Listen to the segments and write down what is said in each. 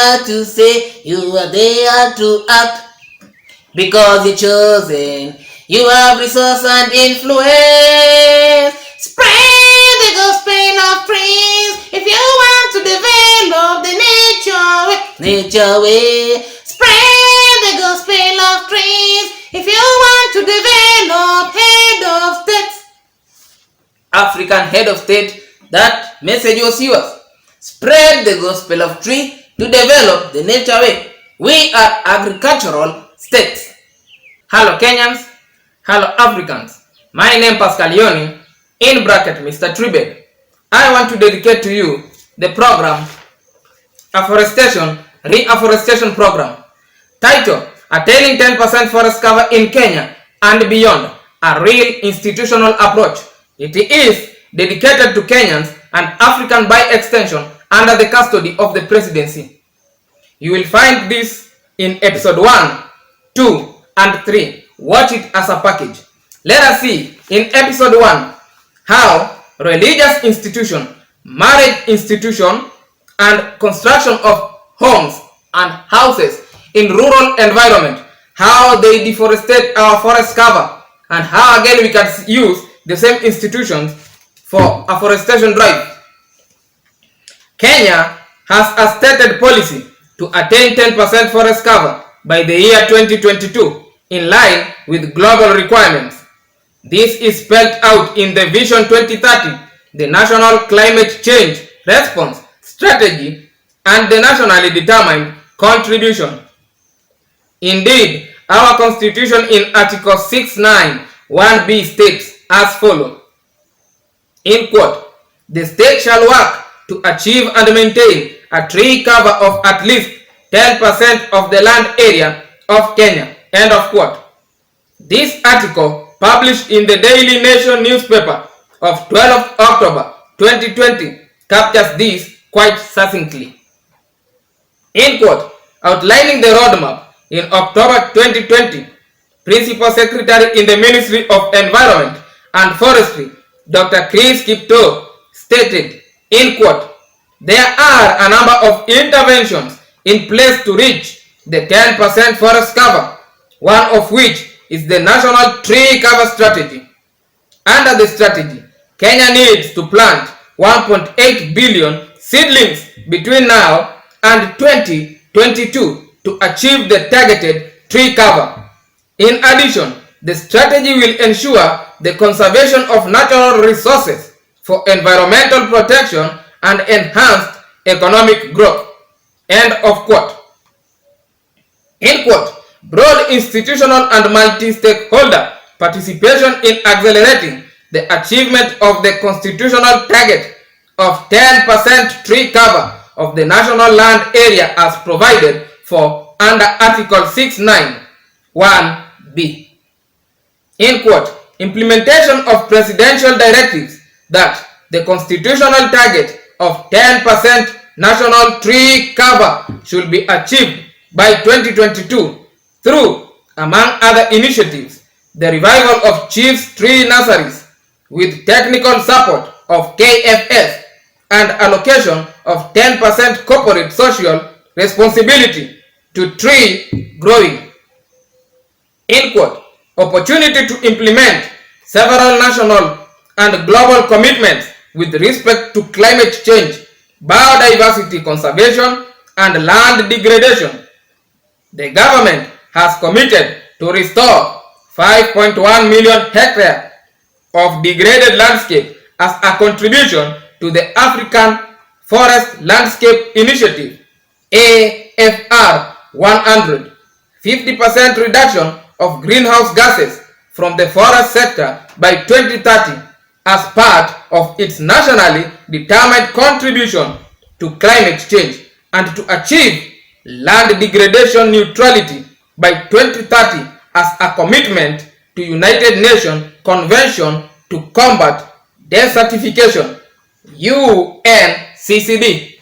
there to say, you are there to act. Because you're chosen, you have resource and influence. Spread the gospel of praise if you want to develop the nature way. Spread the gospel of praise if you want to develop head of state. African head of state, that message was yours. Spread the gospel of tree to develop the nature way. We are agricultural states. Hello Kenyans, hello Africans. My name Pascal Yoni, in bracket Mr. Tribed. I want to dedicate to you the program Afforestation, Reforestation Program. Title, Attaining 10% Forest Cover in Kenya and Beyond, a Real Institutional Approach. It is dedicated to Kenyans and African by extension under the custody of the Presidency. You will find this in episode 1, 2, and 3. Watch it as a package. Let us see in episode 1 how religious institution, marriage institution, and construction of homes and houses in rural environment, how they deforestate our forest cover, and how again we can use the same institutions for afforestation drive. Kenya has a stated policy to attain 10% forest cover by the year 2022 in line with global requirements. This is spelled out in the Vision 2030, the National Climate Change Response Strategy, and the nationally determined contribution. Indeed, our Constitution in Article 691B states as follows, in quote, the state shall work to achieve and maintain a tree cover of at least 10% of the land area of Kenya, end of quote. This article, published in the Daily Nation newspaper of 12th October 2020, captures this quite succinctly. In quote, outlining the roadmap in October 2020, Principal Secretary in the Ministry of Environment and Forestry, Dr. Chris Kipto, stated, in quote, there are a number of interventions in place to reach the 10% forest cover, one of which is the National Tree Cover Strategy. Under the strategy, Kenya needs to plant 1.8 billion seedlings between now and 2022 to achieve the targeted tree cover. In addition, the strategy will ensure the conservation of natural resources for environmental protection and enhanced economic growth. End of quote. In quote, broad institutional and multi-stakeholder participation in accelerating the achievement of the constitutional target of 10% tree cover of the national land area as provided for under Article 691B. In quote, implementation of presidential directives that the constitutional target of 10% national tree cover should be achieved by 2022 through, among other initiatives, the revival of Chiefs Tree Nurseries with technical support of KFS and allocation of 10% corporate social responsibility to tree growing. In quote, opportunity to implement several national and global commitments with respect to climate change, biodiversity conservation, and land degradation. The government has committed to restore 5.1 million hectares of degraded landscape as a contribution to the African Forest Landscape Initiative, AFR 100, 50% reduction of greenhouse gases from the forest sector by 2030 as part of its nationally determined contribution to climate change, and to achieve land degradation neutrality by 2030 as a commitment to United Nations Convention to Combat Desertification, UNCCD.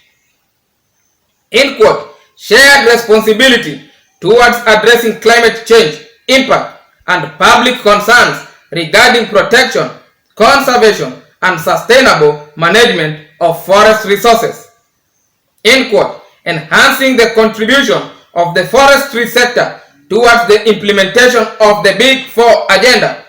In quote, shared responsibility towards addressing climate change impact and public concerns regarding protection, conservation, and sustainable management of forest resources. In quote, enhancing the contribution of the forestry sector towards the implementation of the Big Four agenda.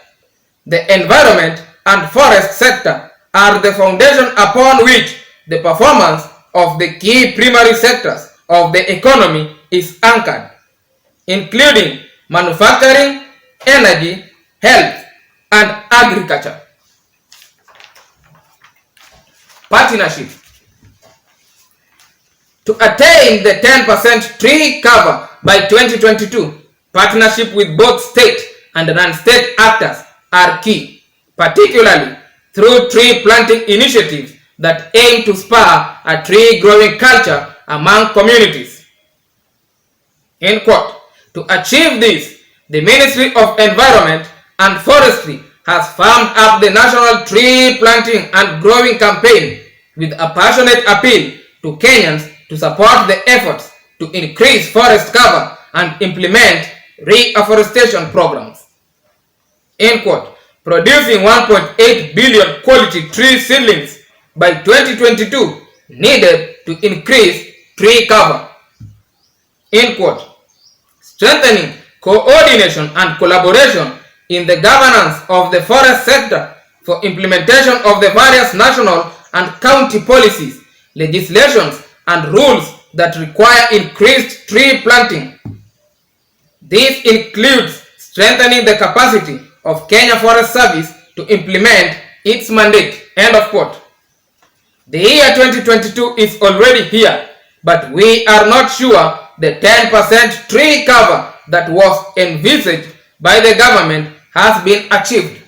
The environment and forest sector are the foundation upon which the performance of the key primary sectors of the economy is anchored, including manufacturing, energy, health, and agriculture. Partnership. To attain the 10% tree cover by 2022, partnership with both state and non-state actors are key, particularly through tree planting initiatives that aim to spur a tree growing culture among communities. End quote. To achieve this, the Ministry of Environment and Forestry has firmed up the National Tree Planting and Growing Campaign with a passionate appeal to Kenyans to support the efforts to increase forest cover and implement reforestation programs. End quote. Producing 1.8 billion quality tree seedlings by 2022 needed to increase tree cover. End quote. Strengthening coordination and collaboration in the governance of the forest sector for implementation of the various national and county policies, legislations, and rules that require increased tree planting. This includes strengthening the capacity of Kenya Forest Service to implement its mandate. End of quote. The year 2022 is already here, but we are not sure the 10% tree cover that was envisaged by the government has been achieved.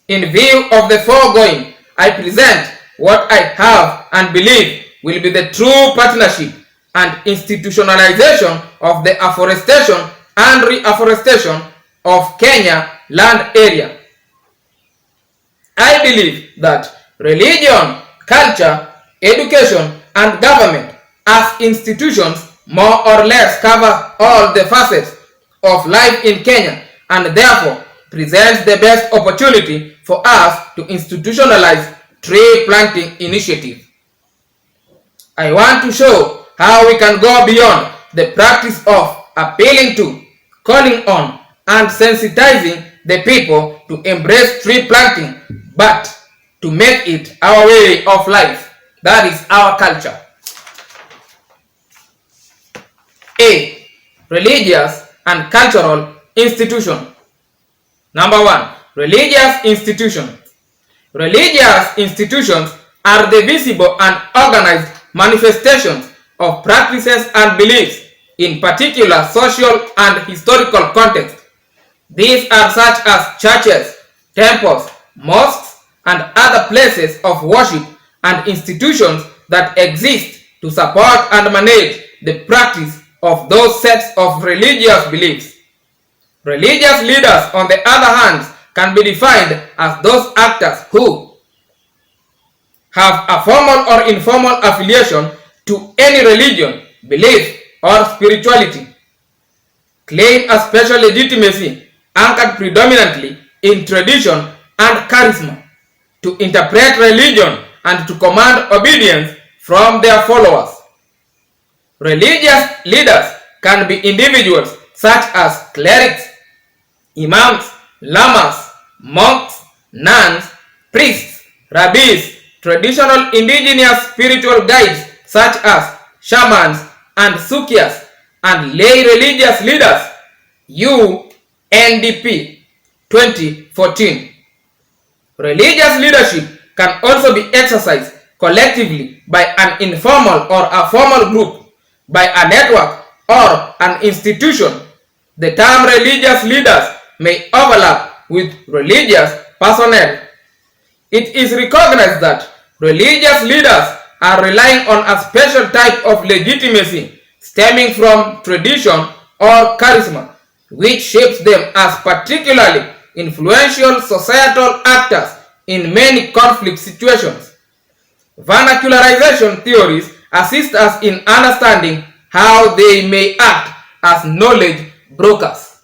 In view of the foregoing, I present what I have and believe will be the true partnership and institutionalization of the afforestation and reforestation of Kenya land area. I believe that religion, culture, education, and government as institutions more or less cover all the facets of life in Kenya and therefore presents the best opportunity for us to institutionalize tree planting initiative. I want to show how we can go beyond the practice of appealing to, calling on, and sensitizing the people to embrace tree planting, but to make it our way of life. That is our culture. A. Religious and cultural institution. Number 1. Religious institutions. Religious institutions are the visible and organized manifestations of practices and beliefs in particular social and historical context. These are such as churches, temples, mosques, and other places of worship and institutions that exist to support and manage the practice of those sets of religious beliefs. Religious leaders, on the other hand, can be defined as those actors who have a formal or informal affiliation to any religion, belief, or spirituality, claim a special legitimacy anchored predominantly in tradition and charisma, to interpret religion and to command obedience from their followers. Religious leaders can be individuals such as clerics, imams, lamas, monks, nuns, priests, rabbis, traditional indigenous spiritual guides such as shamans and sukyas, and lay religious leaders. UNDP 2014. Religious leadership can also be exercised collectively by an informal or a formal group, by a network or an institution. The term religious leaders may overlap with religious personnel. It is recognized that religious leaders are relying on a special type of legitimacy stemming from tradition or charisma, which shapes them as particularly influential societal actors in many conflict situations. Vernacularization theories assist us in understanding how they may act as knowledge brokers.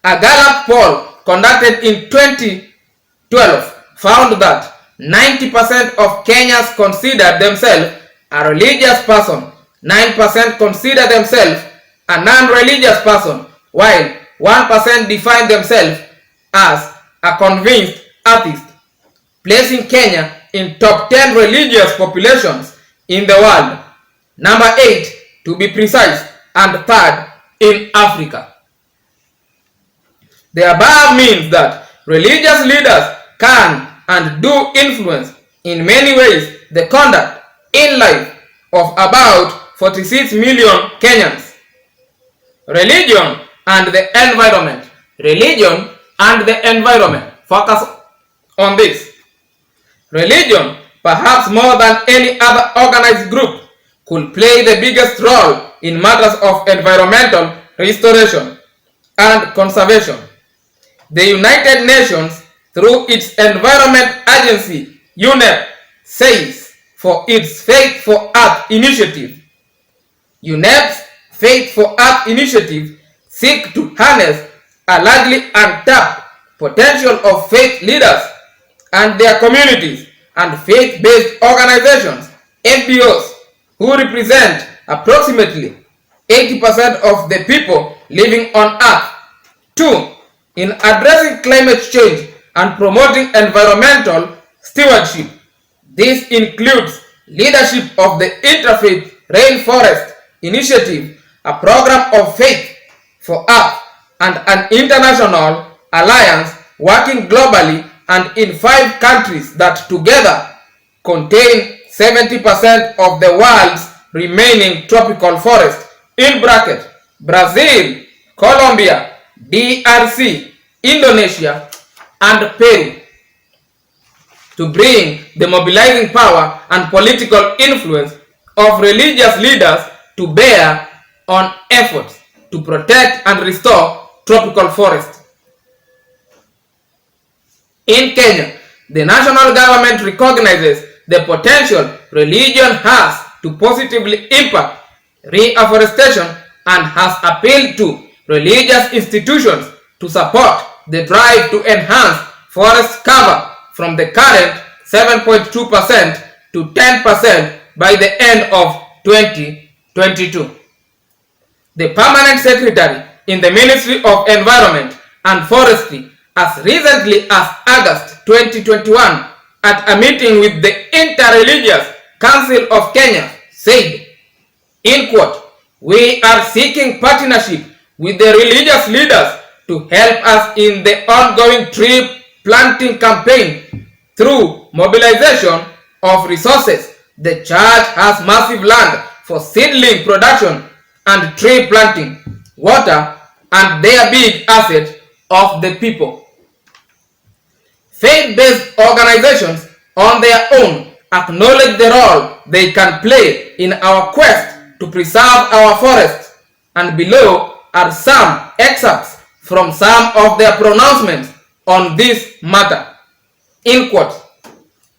A Gallup poll conducted in 2012 found that 90% of Kenyans consider themselves a religious person. 9% consider themselves a non-religious person, while 1% define themselves as a convinced atheist, placing Kenya in top 10 religious populations in the world, number 8 to be precise, and third in Africa. The above means that religious leaders can and do influence in many ways the conduct in life of about 46 million Kenyans. Religion and the environment. Religion and the environment. Focus on this. Religion, perhaps more than any other organized group, could play the biggest role in matters of environmental restoration and conservation. The United Nations, through its Environment Agency, UNEP, says for its Faith for Earth initiative. UNEP's Faith for Earth initiative seeks to harness a largely untapped potential of faith leaders and their communities and faith-based organizations, FBOs, who represent approximately 80% of the people living on Earth. 2. In addressing climate change and promoting environmental stewardship. This includes leadership of the Interfaith Rainforest Initiative, a program of faith for Earth, and an international alliance working globally and in 5 countries that together contain 70% of the world's remaining tropical forest, in bracket, Brazil, Colombia, DRC, Indonesia, and Peru, to bring the mobilizing power and political influence of religious leaders to bear on efforts to protect and restore tropical forests. In Kenya, the national government recognizes the potential religion has to positively impact reforestation and has appealed to religious institutions to support the drive to enhance forest cover from the current 7.2% to 10% by the end of 2022. The Permanent Secretary in the Ministry of Environment and Forestry, as recently as August 2021, at a meeting with the Interreligious Council of Kenya, said, in quote, "We are seeking partnership with the religious leaders to help us in the ongoing tree planting campaign through mobilization of resources. The church has massive land for seedling production and tree planting, water, and they are big assets of the people." Faith-based organizations on their own acknowledge the role they can play in our quest to preserve our forests, and below are some excerpts from some of their pronouncements on this matter. In quote,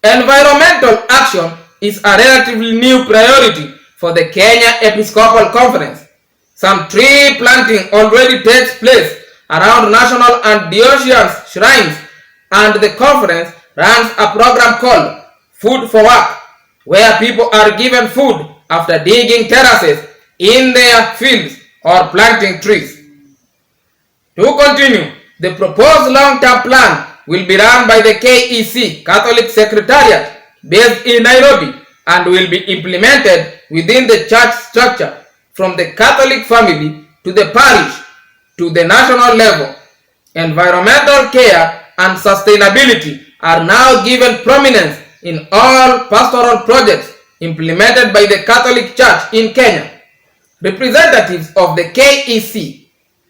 "Environmental action is a relatively new priority for the Kenya Episcopal Conference. Some tree planting already takes place around national and diocese shrines, and the conference runs a program called Food for Work, where people are given food after digging terraces in their fields or planting trees." To continue, the proposed long-term plan will be run by the KEC Catholic Secretariat based in Nairobi and will be implemented within the church structure from the Catholic family to the parish to the national level. Environmental care and sustainability are now given prominence in all pastoral projects implemented by the Catholic Church in Kenya. Representatives of the KEC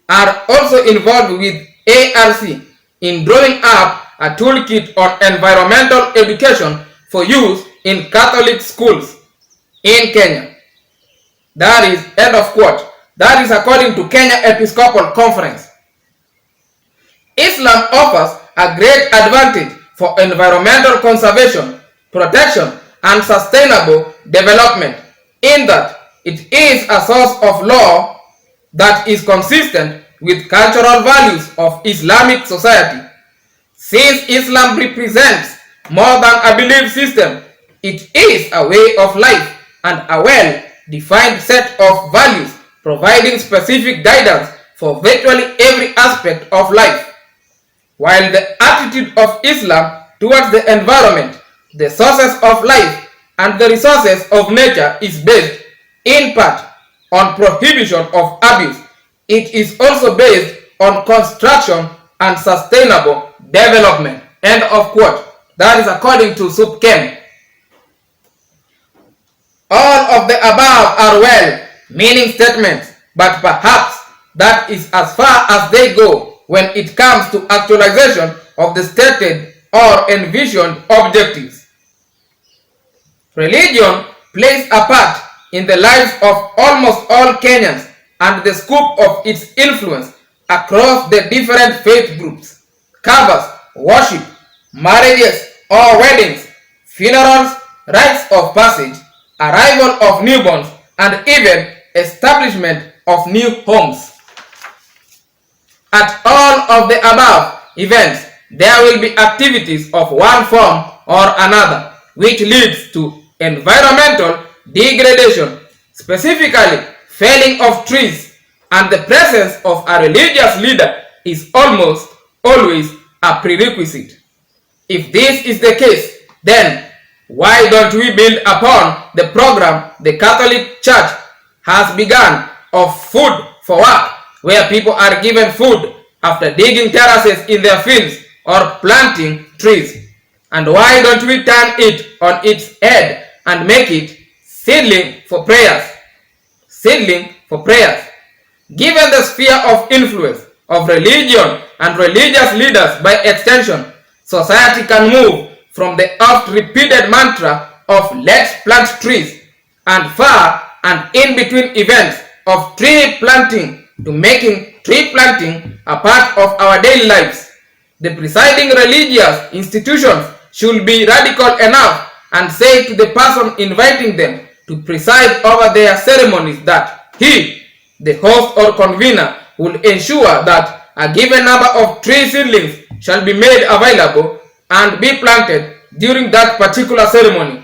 are also involved with ARC in drawing up a toolkit on environmental education for use in Catholic schools in Kenya. That is, end of quote. That is according to Kenya Episcopal Conference. Islam offers a great advantage for environmental conservation, protection, and sustainable development in that it is a source of law that is consistent with cultural values of Islamic society. Since Islam represents more than a belief system, it is a way of life and a well-defined set of values providing specific guidance for virtually every aspect of life. While the attitude of Islam towards the environment, the sources of life, and the resources of nature is based, in part, on prohibition of abuse, it is also based on construction and sustainable development. End of quote. That is according to SUPKEM. All of the above are well-meaning statements, but perhaps that is as far as they go when it comes to actualization of the stated or envisioned objectives. Religion plays a part in the lives of almost all Kenyans, and the scope of its influence across the different faith groups covers worship, marriages or weddings, funerals, rites of passage, arrival of newborns, and even establishment of new homes. At all of the above events, there will be activities of one form or another which leads to environmental degradation, specifically felling of trees, and the presence of a religious leader is almost always a prerequisite. If this is the case, then why don't we build upon the program the Catholic Church has begun of food for work, where people are given food after digging terraces in their fields or planting trees? And why don't we turn it on its head and make it seedling for prayers? Seedling for prayers. Given the sphere of influence of religion and religious leaders by extension, society can move from the oft-repeated mantra of let's plant trees and far and in between events of tree planting to making tree planting a part of our daily lives. The presiding religious institutions should be radical enough and say to the person inviting them to preside over their ceremonies that he, the host or convener, will ensure that a given number of tree seedlings shall be made available and be planted during that particular ceremony.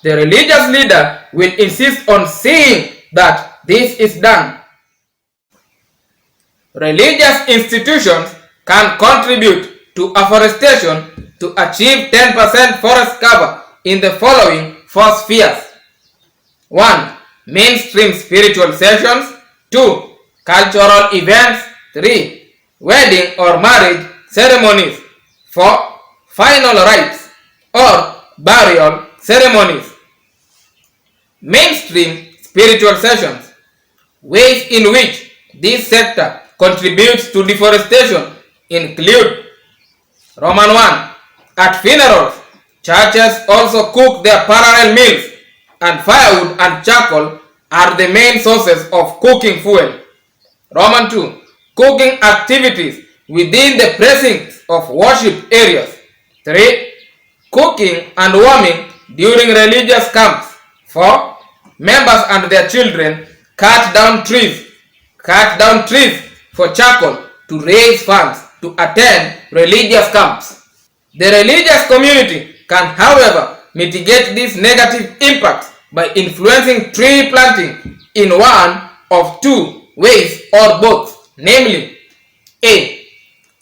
The religious leader will insist on seeing that this is done. Religious institutions can contribute to afforestation to achieve 10% forest cover in the following four spheres. 1. Mainstream spiritual sessions. 2. Cultural events. 3. Wedding or marriage ceremonies. 4. Final rites or burial ceremonies. Mainstream spiritual sessions. Ways in which this sector contributes to deforestation include: Roman 1. At funerals, churches also cook their parallel meals, and firewood and charcoal are the main sources of cooking fuel. Roman 2. Cooking activities within the precincts of worship areas. 3. Cooking and warming during religious camps. 4. Members and their children cut down trees for charcoal to raise funds to attend religious camps. The religious community can, however, mitigate these negative impacts by influencing tree planting in one of two ways or both, namely: A.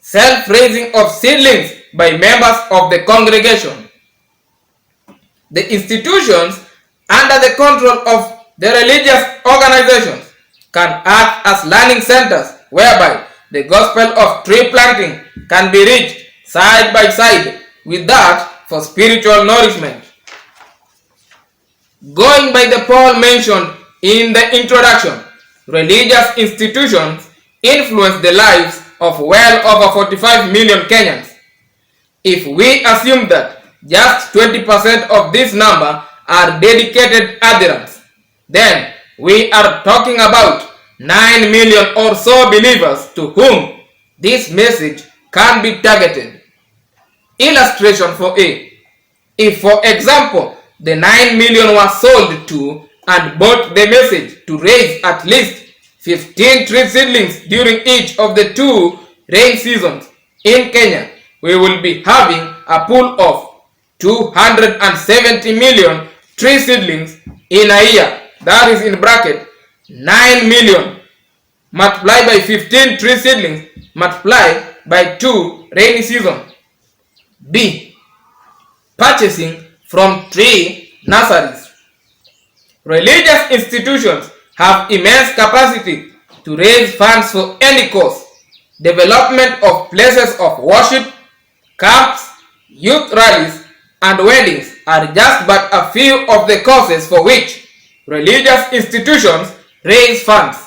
Self-raising of seedlings by members of the congregation. The institutions under the control of the religious organizations can act as learning centers whereby the gospel of tree planting can be reached side by side with that for spiritual nourishment. Going by the poll mentioned in the introduction, religious institutions influence the lives of well over 45 million Kenyans. If we assume that just 20% of this number are dedicated adherents, then we are talking about 9 million or so believers to whom this message can be targeted. Illustration for A. If, for example, the 9 million were sold to and bought the message to raise at least 15 tree seedlings during each of the 2 rain seasons in Kenya, we will be having a pool of 270 million tree seedlings in a year. That is in bracket 9 million multiplied by 15 tree seedlings multiplied by 2 rainy season. B. Purchasing from tree nurseries. Religious institutions have immense capacity to raise funds for any cause. Development of places of worship, camps, youth rallies, and weddings are just but a few of the causes for which religious institutions raise funds.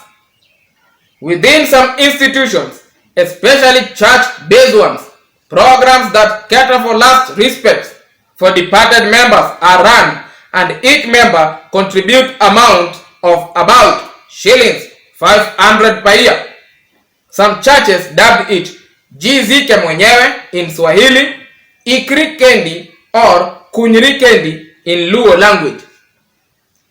Within some institutions, especially church-based ones, programs that cater for last respects for departed members are run, and each member contributes amount of about shillings 500 per year. Some churches dubbed it Jizike mwenyewe in Swahili, Ikri Kendi or Kunyri Kendi in Luo language.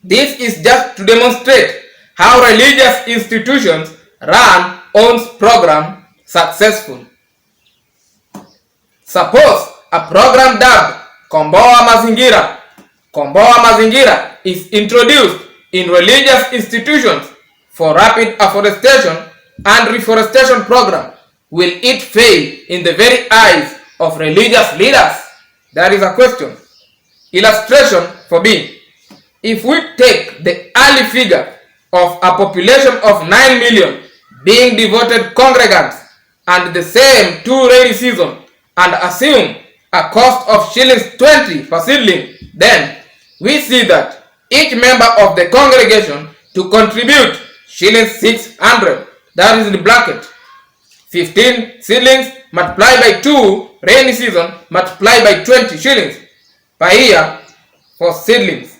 This is just to demonstrate how religious institutions run owns program successful. Suppose a program dubbed Komboa Mazingira. Komboa Mazingira is introduced in religious institutions for rapid afforestation and reforestation program. Will it fail in the very eyes of religious leaders? That is a question. Illustration for B. If we take the early figure of a population of 9 million being devoted congregants and the same 2 rainy seasons and assume a cost of shillings 20 per seedling, then we see that each member of the congregation to contribute shillings 600, that is in the bracket 15 seedlings multiplied by 2 rainy season multiplied by 20 shillings per year for seedlings.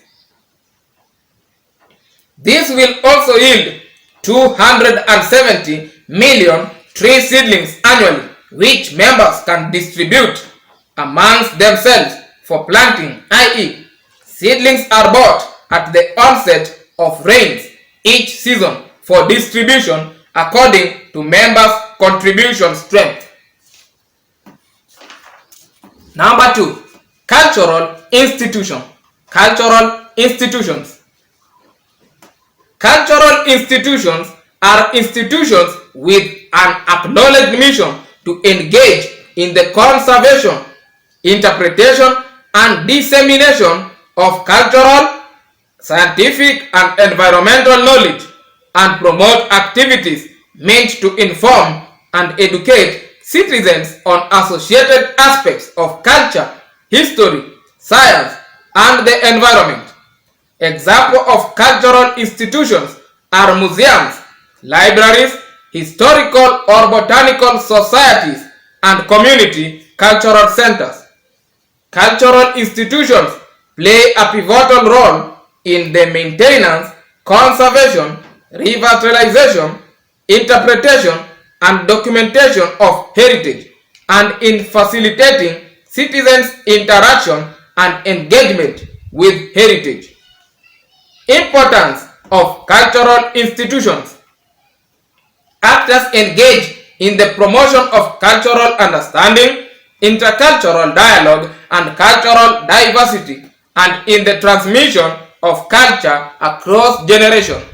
This will also yield 270 million tree seedlings annually, which members can distribute amongst themselves for planting, i.e., seedlings are bought at the onset of rains each season for distribution according to members' contribution strength. Number 2. Cultural institution. Cultural institutions. Cultural institutions are institutions with an acknowledged mission to engage in the conservation, interpretation, and dissemination of cultural, scientific, and environmental knowledge, and promote activities meant to inform and educate citizens on associated aspects of culture, history, science, and the environment. Examples of cultural institutions are museums, libraries, historical or botanical societies, and community cultural centers. Cultural institutions play a pivotal role in the maintenance, conservation, revitalization, interpretation, and documentation of heritage, and in facilitating citizens' interaction and engagement with heritage. Importance of cultural institutions. Actors engage in the promotion of cultural understanding, intercultural dialogue, and cultural diversity, and in the transmission of culture across generations.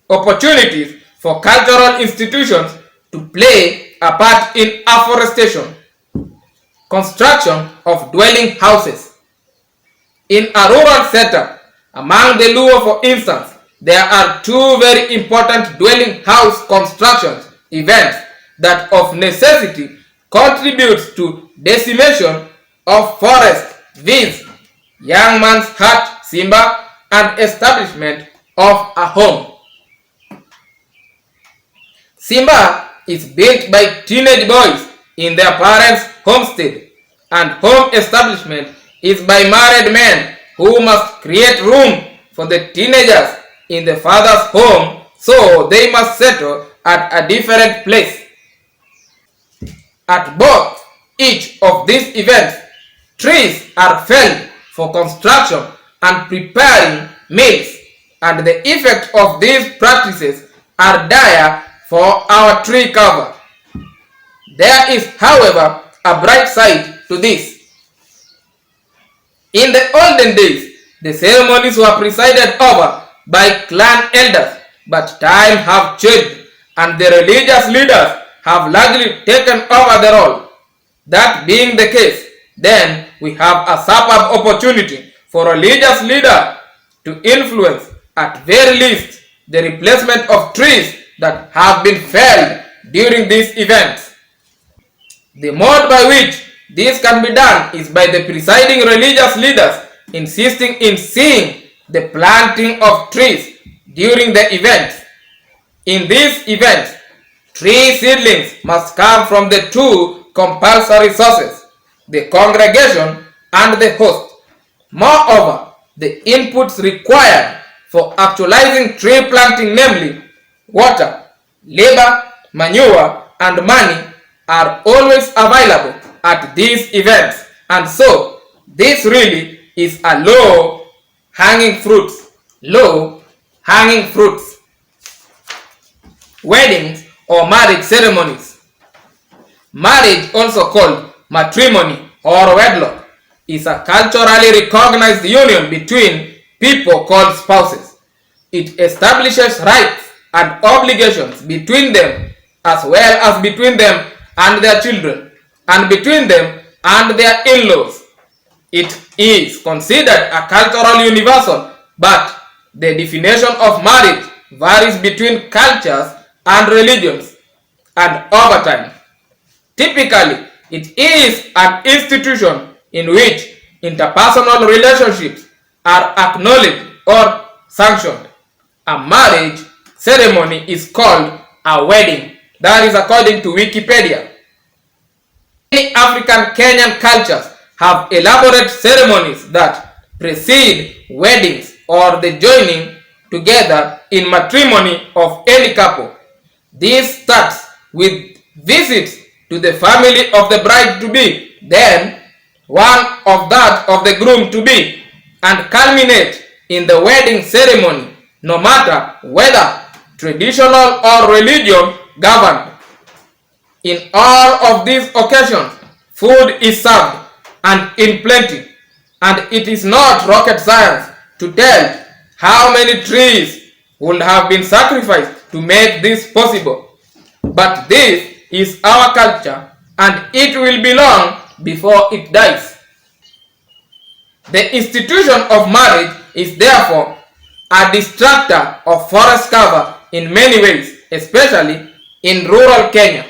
Opportunities for cultural institutions to play a part in afforestation. Construction of dwelling houses. In a rural setup, among the Luo for instance, there are 2 very important dwelling house construction events that of necessity contributes to decimation of forest, viz. Young man's hut, Simba, and establishment of a home. Simba is built by teenage boys in their parents' homestead, and home establishment is by married men who must create room for the teenagers in the father's home, so they must settle at a different place. At both each of these events, trees are felled for construction and preparing meals, and the effect of these practices are dire for our tree cover. There is, however, a bright side to this. In the olden days, the ceremonies were presided over by clan elders, but times have changed and the religious leaders have largely taken over the role. That being the case, then we have a superb opportunity for religious leaders to influence, at very least, the replacement of trees that have been felled during these events. The mode by which this can be done is by the presiding religious leaders insisting in seeing the planting of trees during the events. In these events, tree seedlings must come from the two compulsory sources, the congregation and the host. Moreover, the inputs required for actualizing tree planting, namely water, labor, manure, and money, are always available at these events, and so this really is a low-hanging fruit. Low-hanging fruits. Weddings or marriage ceremonies. Marriage, also called matrimony or wedlock, is a culturally recognized union between people called spouses. It establishes rights and obligations between them, as well as between them and their children, and between them and their in-laws. It is considered a cultural universal, but the definition of marriage varies between cultures and religions and over time. Typically, it is an institution in which interpersonal relationships are acknowledged or sanctioned. A marriage ceremony is called a wedding. That is according to Wikipedia. Many African Kenyan cultures have elaborate ceremonies that precede weddings or the joining together in matrimony of any couple. This starts with visits to the family of the bride-to-be, then one of that of the groom-to-be, and culminate in the wedding ceremony, no matter whether traditional or religion governed. In all of these occasions, food is served and in plenty, and it is not rocket science to tell how many trees would have been sacrificed to make this possible. But this is our culture, and it will be long before it dies. The institution of marriage is therefore a distractor of forest cover in many ways, especially in rural Kenya.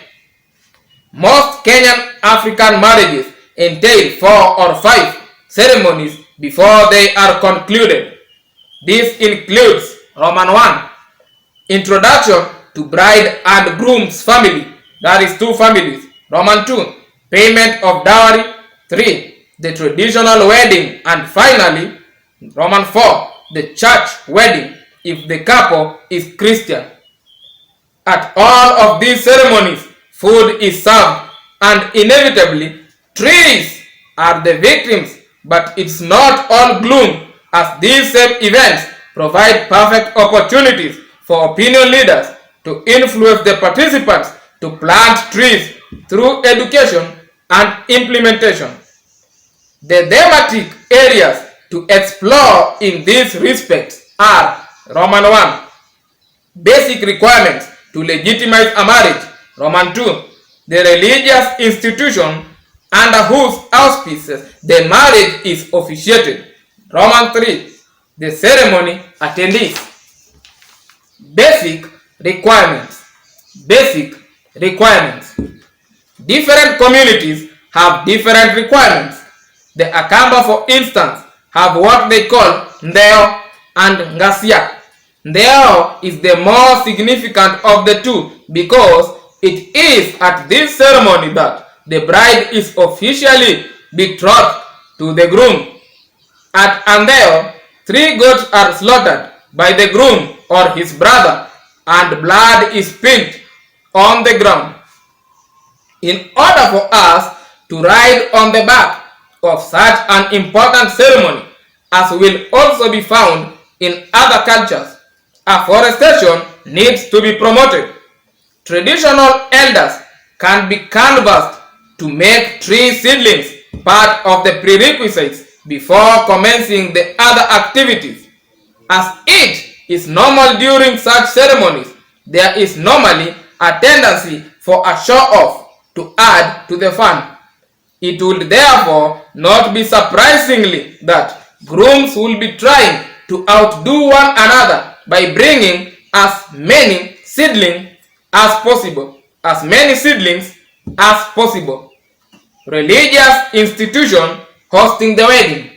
Most Kenyan African marriages entail 4 or 5 ceremonies before they are concluded. This includes Roman 1, introduction to bride and groom's family, that is 2 families. Roman 2, payment of dowry. 3, the traditional wedding. And finally, Roman 4, the church wedding, if the couple is Christian. At all of these ceremonies, food is served, and inevitably, trees are the victims, but it's not all gloom, as these same events provide perfect opportunities for opinion leaders to influence the participants to plant trees through education and implementation. The thematic areas to explore in these respects are Roman 1, basic requirements to legitimize a marriage. Roman 2, the religious institution under whose auspices the marriage is officiated. Roman 3, the ceremony attendees. Basic requirements. Basic requirements. Different communities have different requirements. The Akamba, for instance, have what they call Ndeo and Ngasia. Ndeo is the more significant of the two because it is at this ceremony that the bride is officially betrothed to the groom. At Ndeo, 3 goats are slaughtered by the groom or his brother, and blood is spilled on the ground. In order for us to ride on the back of such an important ceremony, as will also be found in other cultures, afforestation needs to be promoted. Traditional elders can be canvassed to make tree seedlings part of the prerequisites before commencing the other activities. As it is normal during such ceremonies, there is normally a tendency for a show-off to add to the fun. It would therefore not be surprisingly that grooms will be trying to outdo one another by bringing as many seedlings as possible. Religious institution hosting the wedding.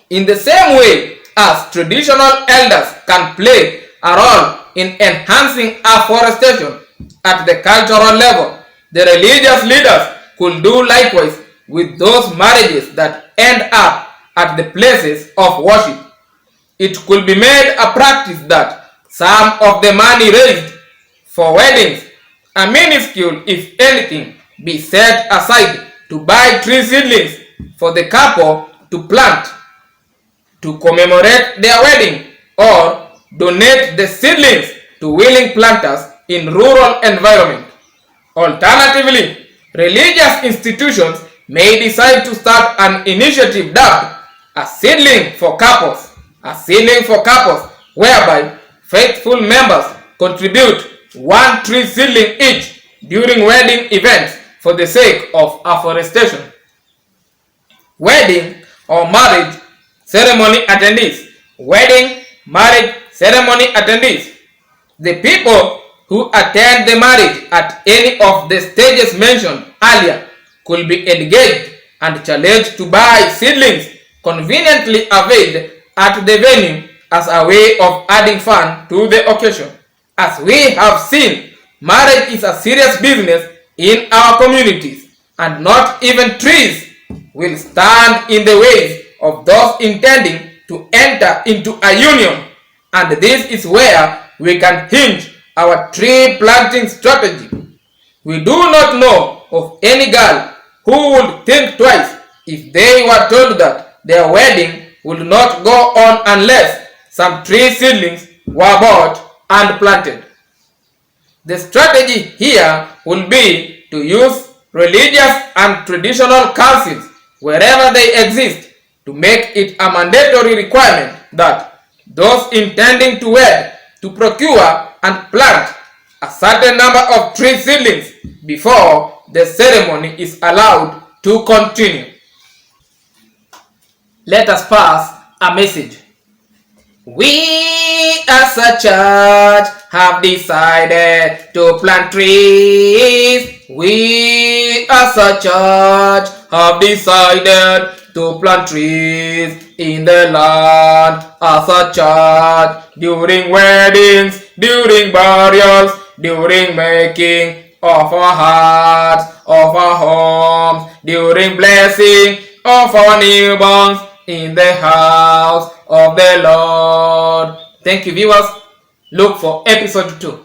In the same way as traditional elders can play a role in enhancing afforestation at the cultural level, the religious leaders could do likewise with those marriages that end up at the places of worship. It could be made a practice that some of the money raised for weddings, a minuscule if anything, be set aside to buy tree seedlings for the couple to plant to commemorate their wedding, or donate the seedlings to willing planters in rural environment. Alternatively, religious institutions may decide to start an initiative dubbed a seedling for couples, whereby faithful members contribute one tree seedling each during wedding events for the sake of afforestation. Wedding or marriage ceremony attendees. The people who attend the marriage at any of the stages mentioned earlier could be engaged and challenged to buy seedlings conveniently availed at the venue as a way of adding fun to the occasion. As we have seen, marriage is a serious business in our communities, and not even trees will stand in the way of those intending to enter into a union, and this is where we can hinge our tree planting strategy. We do not know of any girl who would think twice if they were told that their wedding would not go on unless some tree seedlings were bought and planted. The strategy here will be to use religious and traditional councils wherever they exist to make it a mandatory requirement that those intending to wed to procure and plant a certain number of tree seedlings before the ceremony is allowed to continue. Let us pass a message. We as a church have decided to plant trees. We as a church have decided to plant trees in the land as a church during weddings, during burials, during making of our hearts, of our homes, during blessing of our newborns in the house of the Lord. Thank you, viewers. Look for episode 2.